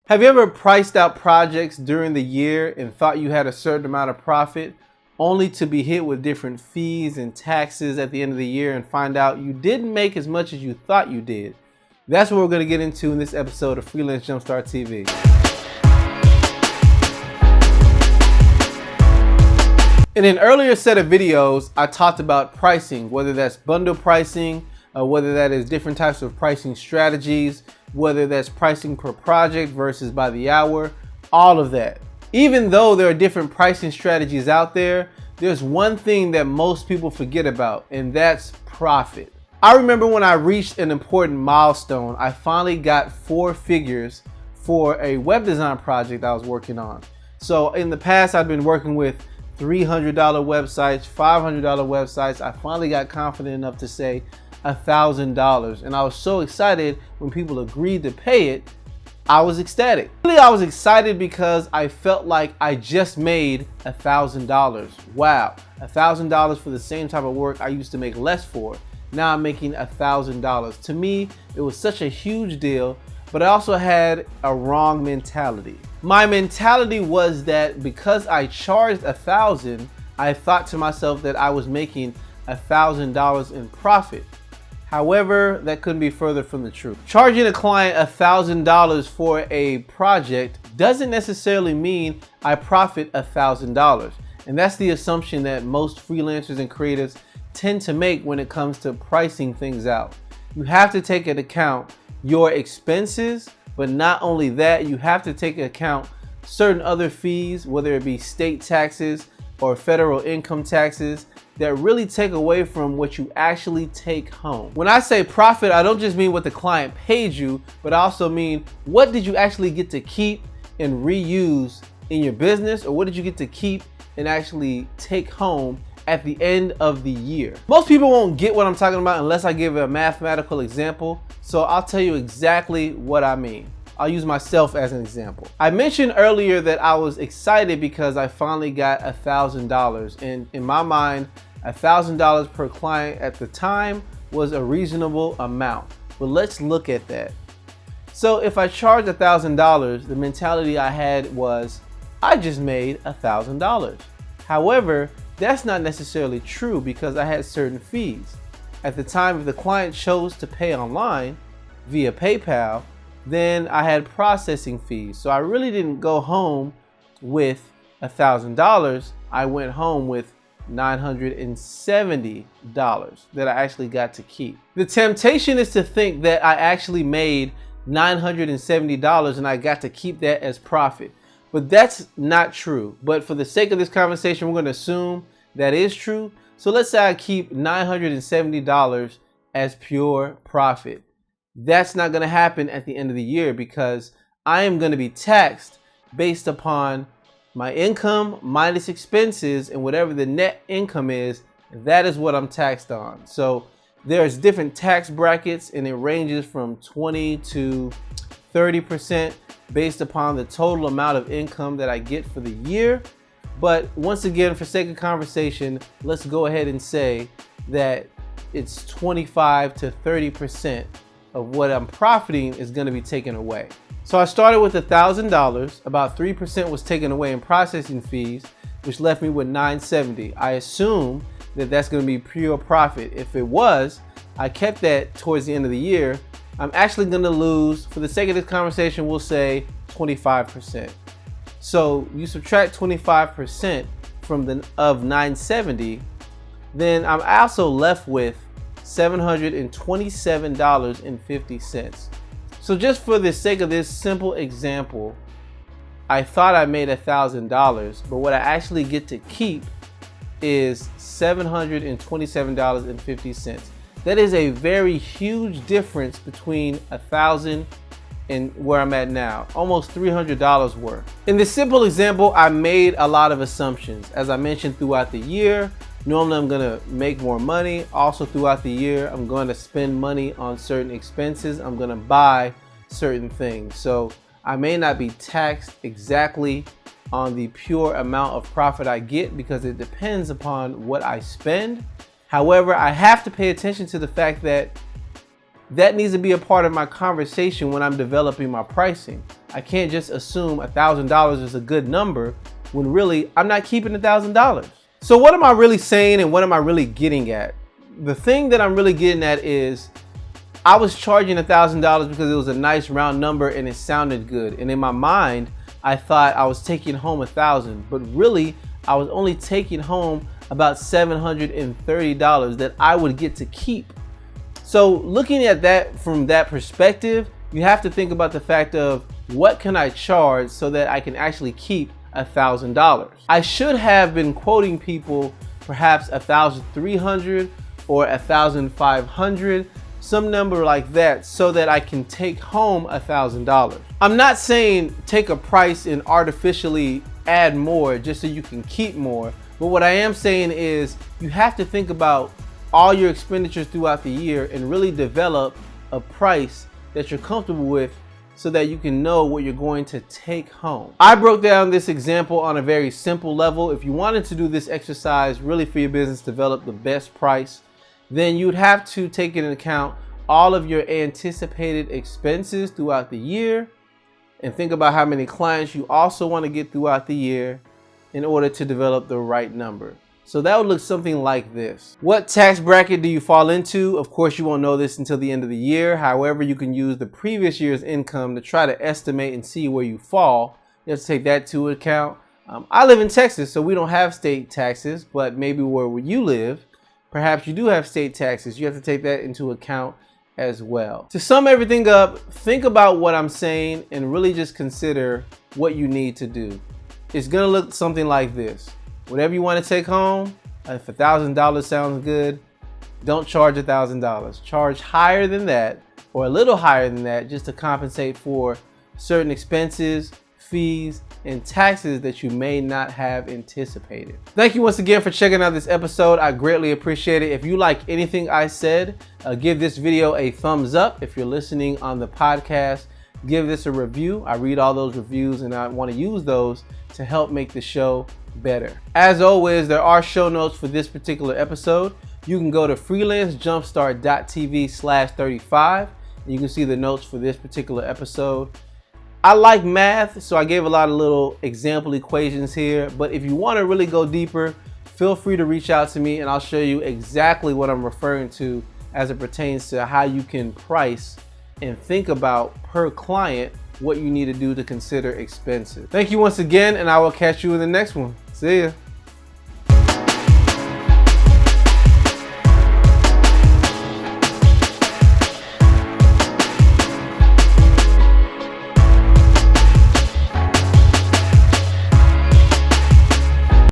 Have you ever priced out projects during the year and thought you had a certain amount of profit, only to be hit with different fees and taxes at the end of the year and find out you didn't make as much as you thought you did? That's what we're going to get into in this episode of Freelance Jumpstart TV. In an earlier set of videos, I talked about pricing, whether that's bundle pricing, whether that is different types of pricing strategies, whether that's pricing per project versus by the hour, all of that. Even though there are different pricing strategies out there, there's one thing that most people forget about, and that's profit. I remember when I reached an important milestone, I finally got 4 figures for a web design project I was working on. So in the past, I've been working with $300 websites, $500 websites. I finally got confident enough to say $1,000, and I was so excited when people agreed to pay it. I was ecstatic. Really, I was excited because I felt like I just made $1,000. Wow, $1,000 for the same type of work I used to make less for. Now I'm making $1,000. To me, it was such a huge deal, but I also had a wrong mentality. My mentality was that because I charged $1,000, I thought to myself that I was making $1,000 in profit. However, that couldn't be further from the truth. Charging a client $1,000 for a project doesn't necessarily mean I profit $1,000. And that's the assumption that most freelancers and creatives tend to make when it comes to pricing things out. You have to take into account your expenses, but not only that, you have to take into account certain other fees, whether it be state taxes or federal income taxes, that really take away from what you actually take home. When I say profit, I don't just mean what the client paid you, but I also mean what did you actually get to keep and reuse in your business, or what did you get to keep and actually take home at the end of the year. Most people won't get what I'm talking about unless I give a mathematical example, so I'll tell you exactly what I mean. I'll use myself as an example. I mentioned earlier that I was excited because I finally got $1,000, and in my mind, $1,000 per client at the time was a reasonable amount. But let's look at that. So if I charged $1,000, the mentality I had was, I just made $1,000. However, that's not necessarily true because I had certain fees. At the time, if the client chose to pay online via PayPal, then I had processing fees. So I really didn't go home with $1,000. I went home with $970 that I actually got to keep. The temptation is to think that I actually made $970 and I got to keep that as profit. But that's not true. But for the sake of this conversation, we're going to assume that is true. So let's say I keep $970 as pure profit. That's not going to happen at the end of the year because I am going to be taxed based upon my income minus expenses, and whatever the net income is, that is what I'm taxed on. So there's different tax brackets, and it ranges from 20 to 30% based upon the total amount of income that I get for the year. But once again, for sake of conversation, let's go ahead and say that it's 25 to 30% of what I'm profiting is going to be taken away. So I started with $1,000, about 3% was taken away in processing fees, which left me with $970. I assume that that's going to be pure profit. If it was, I kept that towards the end of the year. I'm actually going to lose, for the sake of this conversation, we'll say 25%. So you subtract 25% from of $970, then I'm also left with $727.50. So just for the sake of this simple example, I thought I made $1,000, but what I actually get to keep is $727.50. That is a very huge difference between $1,000 and where I'm at now, almost $300 worth. In this simple example, I made a lot of assumptions. As I mentioned, throughout the year, normally I'm gonna make more money. Also throughout the year, I'm going to spend money on certain expenses. I'm gonna buy certain things. So I may not be taxed exactly on the pure amount of profit I get because it depends upon what I spend. However, I have to pay attention to the fact that that needs to be a part of my conversation when I'm developing my pricing. I can't just assume $1,000 is a good number when really I'm not keeping $1,000. So what am I really saying and what am I really getting at? The thing that I'm really getting at is I was charging $1,000 because it was a nice round number and it sounded good. And in my mind, I thought I was taking home $1,000, but really I was only taking home about $730 that I would get to keep. So looking at that from that perspective, you have to think about the fact of what can I charge so that I can actually keep $1,000. I should have been quoting people perhaps $1,300 or $1,500, some number like that, so that I can take home $1,000. I'm not saying take a price and artificially add more just so you can keep more, but what I am saying is you have to think about all your expenditures throughout the year and really develop a price that you're comfortable with so that you can know what you're going to take home. I broke down this example on a very simple level. If you wanted to do this exercise really for your business, develop the best price, then you'd have to take into account all of your anticipated expenses throughout the year and think about how many clients you also want to get throughout the year in order to develop the right number. So that would look something like this. What tax bracket do you fall into? Of course, you won't know this until the end of the year. However, you can use the previous year's income to try to estimate and see where you fall. You have to take that into account. I live in Texas, so we don't have state taxes, but maybe where you live, perhaps you do have state taxes. You have to take that into account as well. To sum everything up, think about what I'm saying and really just consider what you need to do. It's gonna look something like this. Whatever you want to take home, if $1,000 sounds good, don't charge $1,000. Charge higher than that or a little higher than that just to compensate for certain expenses, fees, and taxes that you may not have anticipated. Thank you once again for checking out this episode. I greatly appreciate it. If you like anything I said, give this video a thumbs up. If you're listening on the podcast, give this a review. I read all those reviews and I want to use those to help make the show better. As always, there are show notes for this particular episode. You can go to freelancejumpstart.tv/35 and you can see the notes for this particular episode. I like math, so I gave a lot of little example equations here, but if you want to really go deeper, feel free to reach out to me and I'll show you exactly what I'm referring to as it pertains to how you can price and think about per client what you need to do to consider expensive. Thank you once again, and I will catch you in the next one. See ya.